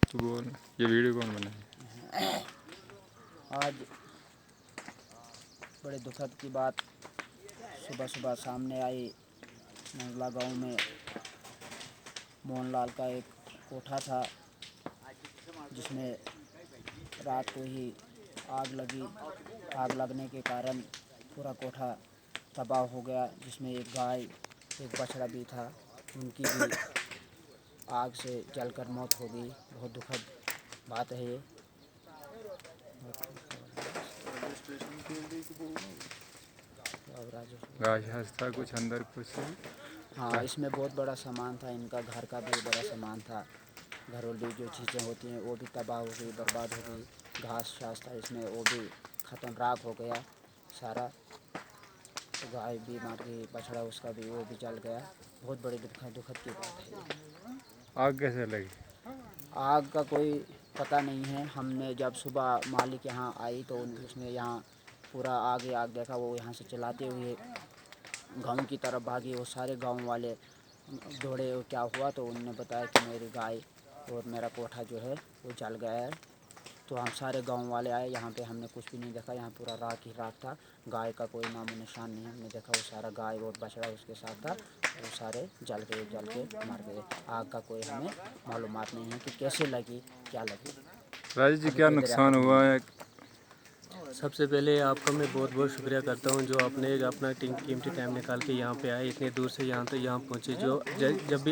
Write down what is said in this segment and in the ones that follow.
तो बोल, ये वीडियो कौन बनाया? आज बड़े दुखद की बात सुबह सुबह सामने आई। मंगला गांव में मोहनलाल का एक कोठा था जिसमें रात को ही आग लगी। आग लगने के कारण पूरा कोठा तबाह हो गया, जिसमें एक गाय एक बछड़ा भी था, उनकी भी आग से जलकर मौत हो गई। बहुत दुखद बात है ये। गाय हंसता कुछ अंदर कुछ। हाँ, इसमें बहुत बड़ा सामान था, इनका घर का भी बड़ा सामान था। घरेलू जो चीज़ें होती हैं वो भी तबाह हो गई, बर्बाद हो गई। घास शास था इसमें, वो भी ख़त्म, राख हो गया सारा। तो गाय भी मर गई, बछड़ा उसका भी वो भी जल गया। बहुत बड़ी दुखद की बात है ये। आग कैसे लगी? आग का कोई पता नहीं है। हमने जब सुबह मालिक यहाँ आई तो उसने यहाँ पूरा आगे आग देखा। वो यहाँ से चलाते हुए गांव की तरफ भागी। वो सारे गांव वाले दौड़े, क्या हुआ, तो उन्होंने बताया कि मेरी गाय और मेरा कोठा जो है वो जल गया है। तो हम सारे गांव वाले आए यहाँ पे, हमने कुछ भी नहीं देखा। यहाँ पूरा राख ही राख था, गाय का कोई नामो निशान नहीं। हमने देखा वो सारा गाय और बछड़ा उसके साथ था, वो सारे जल के मर गए। आग का कोई हमें मालूमात नहीं है कि कैसे लगी, क्या लगी। राजेश जी, अभी क्या कोई नुकसान दरियाफ्त हुआ नहीं है? सबसे पहले आपका मैं बहुत बहुत शुक्रिया करता हूँ जो आपने अपना कीमती टाइम निकाल के यहाँ पे आए, इतने दूर से यहाँ तक यहाँ पहुँचे। जो जब भी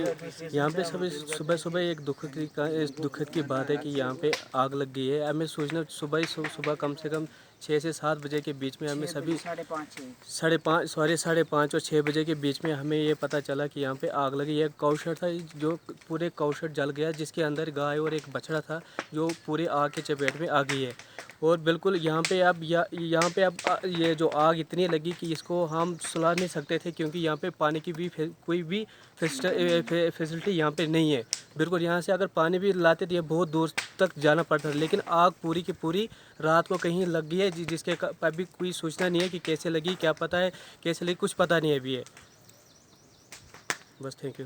यहाँ पे सभी सुबह सुबह एक दुखद की बात है कि यहाँ पे आग लग गई है। हमें सूचना सुबह कम से कम 6 से 7 बजे के बीच में हमें सभी 5:30 और 6 बजे के बीच में हमें ये पता चला कि यहाँ पे आग लगी है। कौशट था जो पूरे कौशट जल गया, जिसके अंदर गाय और एक बछड़ा था जो पूरे आग के चपेट में आ गई है। और बिल्कुल यहाँ पे अब ये जो आग इतनी लगी कि इसको हम सुला नहीं सकते थे, क्योंकि यहाँ पे पानी की भी कोई भी फैसिलिटी यहाँ पे नहीं है। बिल्कुल यहाँ से अगर पानी भी लाते तो ये बहुत दूर तक जाना पड़ता था। लेकिन आग पूरी की पूरी रात को कहीं लग गई है, जिसके अभी कोई सूचना नहीं है कि कैसे लगी, क्या पता है कैसे लगी, कुछ पता नहीं है अभी है। बस, थैंक यू।